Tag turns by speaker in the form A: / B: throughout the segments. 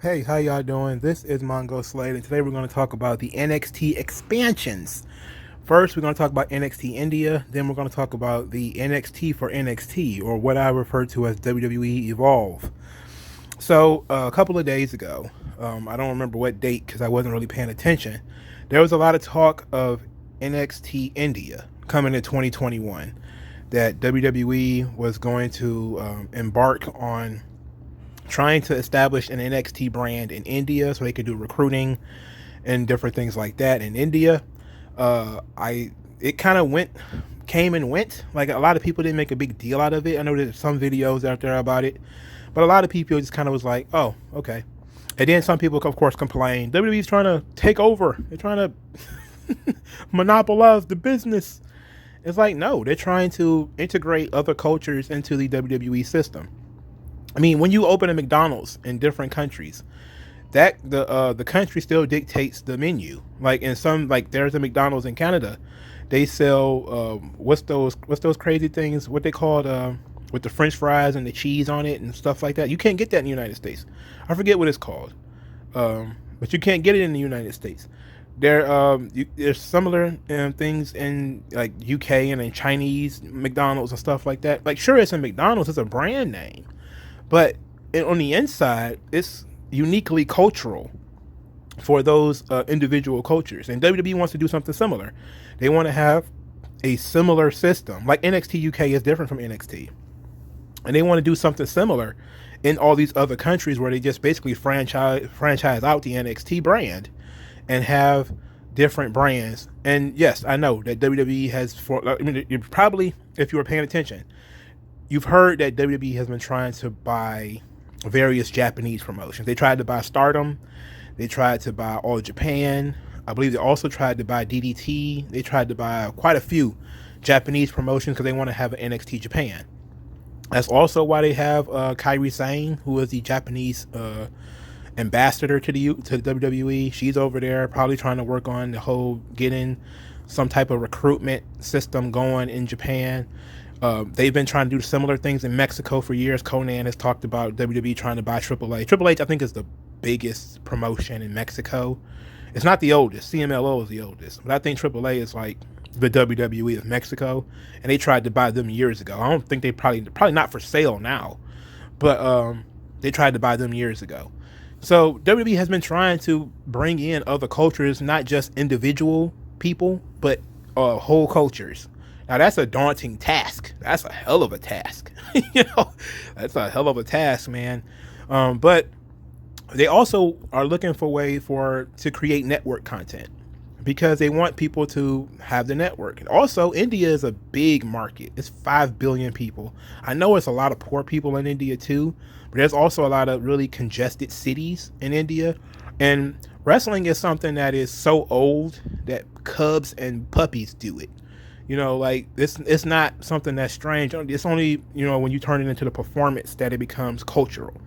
A: Hey, how y'all doing? This is Mongo Slade, and today we're going to talk about the NXT expansions. First, we're going to talk about NXT India, then we're going to talk about the NXT for NXT, or what I refer to as WWE Evolve. So, a couple of days ago, I don't remember what date because I wasn't really paying attention, there was a lot of talk of NXT India coming in 2021, that WWE was going to embark on trying to establish an NXT brand in India so they could do recruiting and different things like that in India. I It kind of came and went. Like, a lot of people didn't make a big deal out of it. I know there's some videos out there about it, but a lot of people just kind of was like, "Oh, okay." And then some people, of course, complain WWE's trying to take over. They're trying to monopolize the business. It's like, no, they're trying to integrate other cultures into the WWE system. I mean, when you open a McDonald's in different countries, that the country still dictates the menu. Like, in some, like, there's a McDonald's in Canada, they sell what's those crazy things? What they called with the French fries and the cheese on it and stuff like that. You can't get that in the United States. I forget what it's called, but you can't get it in the United States. There's similar things in, like, UK and in Chinese McDonald's and stuff like that. Like, sure, it's a McDonald's, it's a brand name, but on the inside, it's uniquely cultural for those individual cultures. And WWE wants to do something similar. They want to have a similar system. Like, NXT UK is different from NXT. And they want to do something similar in all these other countries where they just basically franchise out the NXT brand and have different brands. And yes, I know that WWE has, you probably, if you were paying attention, you've heard that WWE has been trying to buy various Japanese promotions. They tried to buy Stardom. They tried to buy All Japan. I believe they also tried to buy DDT. They tried to buy quite a few Japanese promotions because they want to have an NXT Japan. That's also why they have Kairi Sane, who is the Japanese ambassador to the WWE. She's over there probably trying to work on the whole getting some type of recruitment system going in Japan. They've been trying to do similar things in Mexico for years. Conan has talked about WWE trying to buy AAA. Triple H, I think, is the biggest promotion in Mexico. It's not the oldest. CMLO is the oldest, but I think AAA is like the WWE of Mexico, and they tried to buy them years ago. I don't think they probably not for sale now, but they tried to buy them years ago. So WWE has been trying to bring in other cultures, not just individual people, but whole cultures. Now, that's a daunting task. That's a hell of a task. That's a hell of a task, man. But they also are looking for a way to create network content because they want people to have the network. And also, India is a big market. It's 5 billion people. I know it's a lot of poor people in India too, but there's also a lot of really congested cities in India. And wrestling is something that is so old that cubs and puppies do it. Like, this, it's not something that's strange. It's only, when you turn it into the performance that it becomes cultural.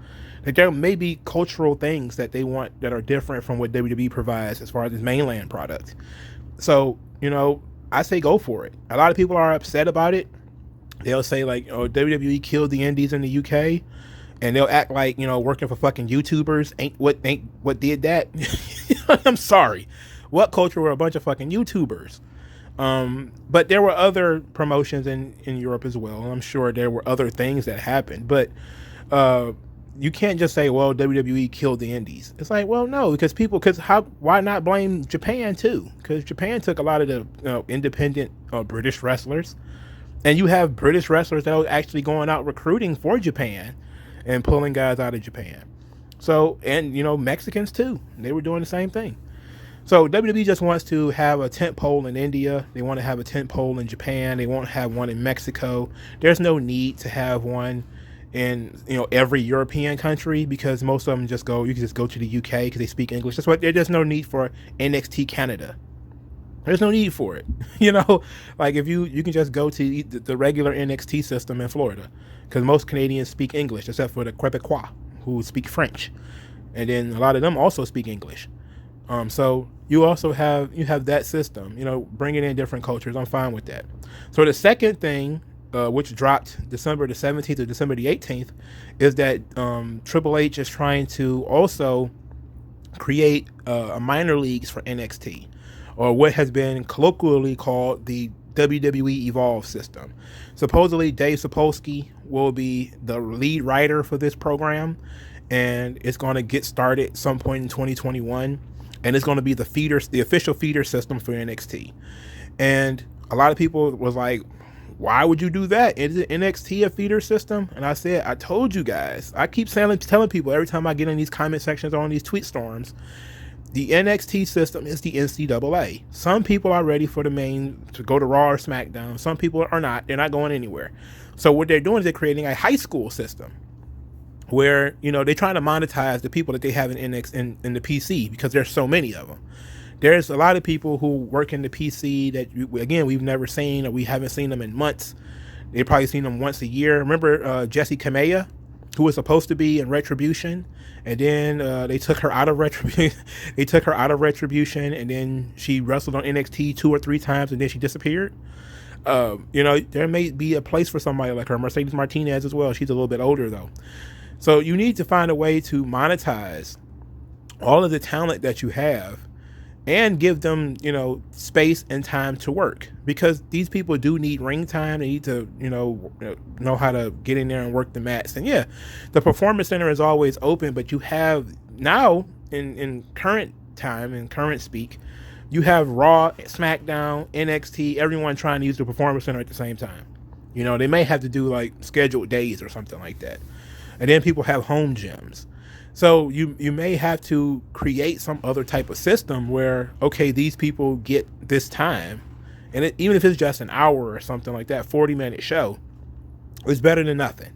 A: Like, there may be cultural things that they want that are different from what WWE provides as far as its mainland product. So, I say go for it. A lot of people are upset about it. They'll say, like, oh, WWE killed the indies in the UK. And they'll act like, working for fucking YouTubers ain't what did that. I'm sorry. What culture were a bunch of fucking YouTubers? But there were other promotions in Europe as well. I'm sure there were other things that happened, but you can't just say, well, WWE killed the indies. It's like, well, no, why not blame Japan too? Because Japan took a lot of the independent British wrestlers, and you have British wrestlers that are actually going out recruiting for Japan and pulling guys out of Japan. So, and Mexicans too, they were doing the same thing. So WWE just wants to have a tent pole in India. They want to have a tent pole in Japan. They won't have one in Mexico. There's no need to have one in every European country because most of them you can just go to the UK because they speak English. That's why there's no need for NXT Canada. There's no need for it. Like, if you can just go to the regular NXT system in Florida because most Canadians speak English except for the Quebecois who speak French, and then a lot of them also speak English. So you also have that system, bringing in different cultures. I'm fine with that. So the second thing which dropped December the 17th or December the 18th, is that Triple H is trying to also create a minor leagues for NXT, or what has been colloquially called the WWE Evolve system. Supposedly, Dave Sapolsky will be the lead writer for this program, and it's going to get started some point in 2021, and it's going to be the official feeder system for NXT. And a lot of people was like, why would you do that? Is it NXT a feeder system? And I said, I told you guys. I keep telling people every time I get in these comment sections or on these tweet storms, the NXT system is the NCAA. Some people are ready for the main to go to Raw or SmackDown. Some people are not. They're not going anywhere. So what they're doing is they're creating a high school system where, they're trying to monetize the people that they have in the PC, because there's so many of them. There's a lot of people who work in the PC that, again, we've never seen, or we haven't seen them in months. They've probably seen them once a year. Remember Jessie Kamea, who was supposed to be in Retribution, and then they took her out of Retribution. And then she wrestled on NXT 2 or 3 times, and then she disappeared. There may be a place for somebody like her. Mercedes Martinez as well. She's a little bit older though. So you need to find a way to monetize all of the talent that you have, and give them, space and time to work, because these people do need ring time. They need to, know how to get in there and work the mats. And yeah, the Performance Center is always open, but you have now in current time, in current speak, you have Raw, SmackDown, NXT, everyone trying to use the Performance Center at the same time. They may have to do like scheduled days or something like that. And then people have home gyms. So you may have to create some other type of system where, okay, these people get this time, and even if it's just an hour or something like that, 40-minute show, it's better than nothing.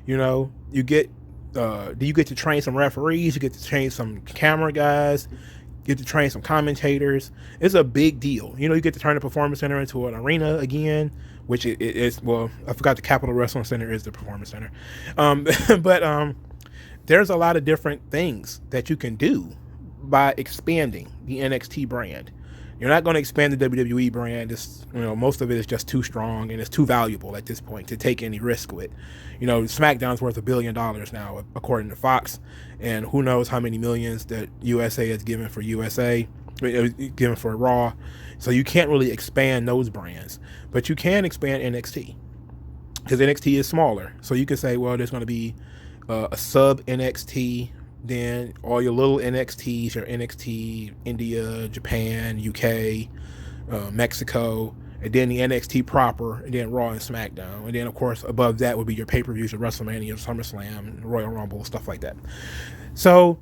A: You get to train some referees, you get to train some camera guys, you get to train some commentators. It's a big deal. You get to turn the Performance Center into an arena again, which it is. Well, I forgot the Capitol Wrestling Center is the Performance Center, but there's a lot of different things that you can do by expanding the NXT brand. You're not going to expand the WWE brand. It's, most of it is just too strong, and it's too valuable at this point to take any risk with. SmackDown's worth $1 billion now, according to Fox, and who knows how many millions that USA has given for given for Raw. So you can't really expand those brands, but you can expand NXT, because NXT is smaller. So you can say, well, there's going to be a sub NXT, then all your little NXTs, your NXT India, Japan, UK, Mexico, and then the NXT proper, and then Raw and SmackDown, and then of course above that would be your pay-per-views, your WrestleMania, SummerSlam, Royal Rumble, stuff like that. So,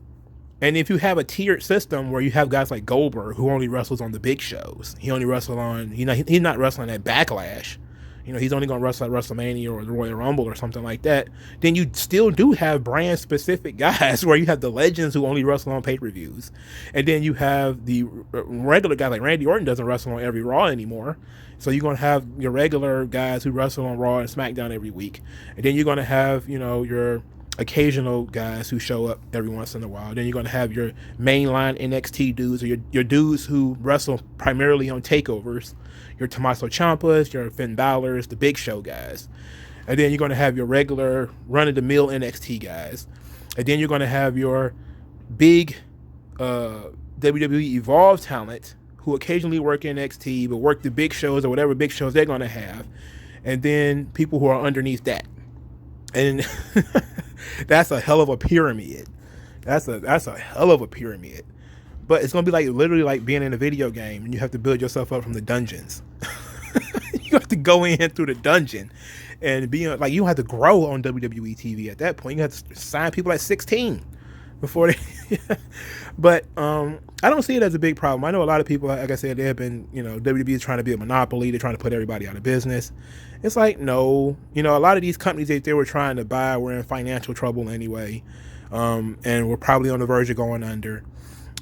A: and if you have a tiered system where you have guys like Goldberg, who only wrestles on the big shows, he only wrestles on, he's not wrestling at Backlash. He's only going to wrestle at WrestleMania or the Royal Rumble or something like that. Then you still do have brand-specific guys where you have the legends who only wrestle on pay-per-views. And then you have the regular guys like Randy Orton doesn't wrestle on every Raw anymore. So you're going to have your regular guys who wrestle on Raw and SmackDown every week. And then you're going to have, your occasional guys who show up every once in a while. Then you're going to have your mainline NXT dudes, or your dudes who wrestle primarily on takeovers. Your Tommaso Ciampas, your Finn Balor's, the Big Show guys. And then you're going to have your regular run-of-the-mill NXT guys. And then you're going to have your big WWE Evolve talent who occasionally work NXT, but work the big shows or whatever big shows they're going to have. And then people who are underneath that. And that's a hell of a pyramid. That's a hell of a pyramid. But it's going to be literally like being in a video game, and you have to build yourself up from the dungeons. You have to go in through the dungeon and be like, you don't have to grow on WWE TV at that point. You have to sign people at 16 before they. But I don't see it as a big problem. I know a lot of people, like I said, they have been, WWE is trying to be a monopoly. They're trying to put everybody out of business. It's like, no, a lot of these companies that they were trying to buy were in financial trouble anyway, and we're probably on the verge of going under.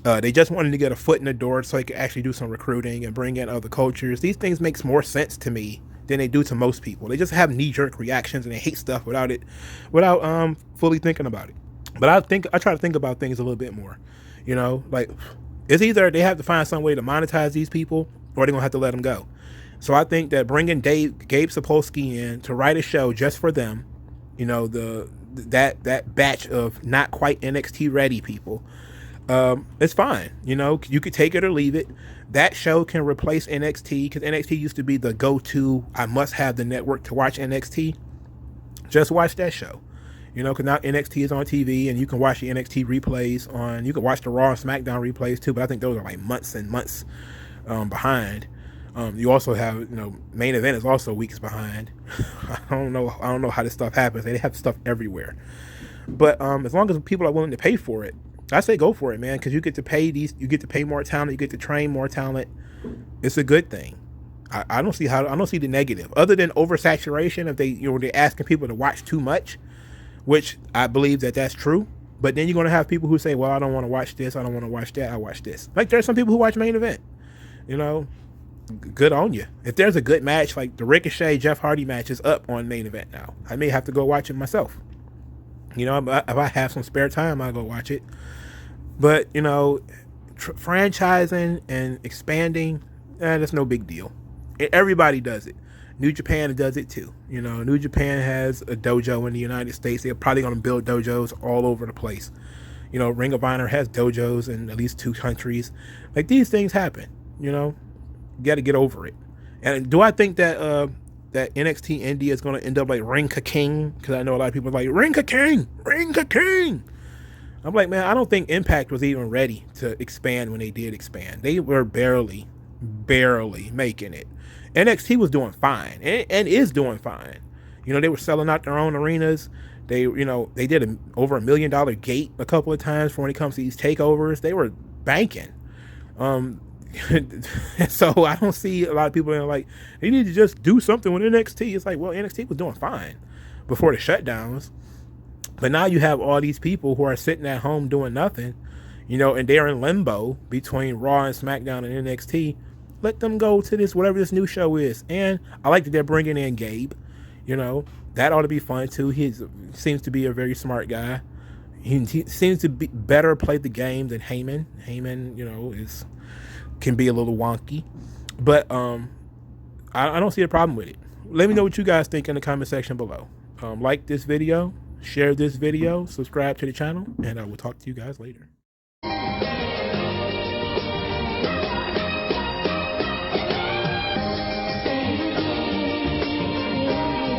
A: They just wanted to get a foot in the door so they could actually do some recruiting and bring in other cultures. These things makes more sense to me than they do to most people. They just have knee-jerk reactions and they hate stuff without fully thinking about it. But I try to think about things a little bit more. Like, it's either they have to find some way to monetize these people, or they're gonna have to let them go. So I think that bringing Gabe Sapolsky in to write a show just for them, you know, that batch of not quite NXT ready people, it's fine. You know, you could take it or leave it. That show can replace NXT, because NXT used to be the go-to. I must have the network to watch NXT. Just watch that show. You know, because now NXT is on TV, and you can watch the NXT replays on. You can watch the Raw and SmackDown replays too, but I think those are like months and months behind. You also have, you know, main event is also weeks behind. I don't know how this stuff happens. They have stuff everywhere, but as long as people are willing to pay for it, I say go for it, man. Because you get to pay more talent, you get to train more talent. It's a good thing. I don't see the negative, other than oversaturation. If they're asking people to watch too much, which I believe that's true. But then you're going to have people who say, well, I don't want to watch this, I don't want to watch that, I watch this. Like, there's some people who watch main event. You know, good on you. If there's a good match, like the Ricochet Jeff Hardy match is up on main event now, I may have to go watch it myself. You know, if I have some spare time, I'll go watch it. But, you know, franchising and expanding, that's no big deal. Everybody does it. New Japan does it too. You know, New Japan has a dojo in the United States. They're probably going to build dojos all over the place. You know, Ring of Honor has dojos in at least 2 countries. Like, these things happen. You know, you got to get over it. And do I think that that NXT India is going to end up like Ring Ka King? Because I know a lot of people are like, Ring Ka King, Ring Ka King. I'm like, man, I don't think Impact was even ready to expand when they did expand. They were barely making it. NXT was doing fine and is doing fine. You know, they were selling out their own arenas. They, you know, they did over $1 million gate a couple of times for when it comes to these takeovers. They were banking. So I don't see a lot of people that are like, they need to just do something with NXT. It's like, well, NXT was doing fine before the shutdowns. But now you have all these people who are sitting at home doing nothing, you know, and they're in limbo between Raw and SmackDown and NXT. Let them go to this, whatever this new show is. And I like that they're bringing in Gabe. You know, that ought to be fun too. He seems to be a very smart guy. He seems to be better play the game than Heyman. Heyman, you know, can be a little wonky. But I don't see a problem with it. Let me know what you guys think in the comment section below. Like this video, share this video, subscribe to the channel, and I will talk to you guys later.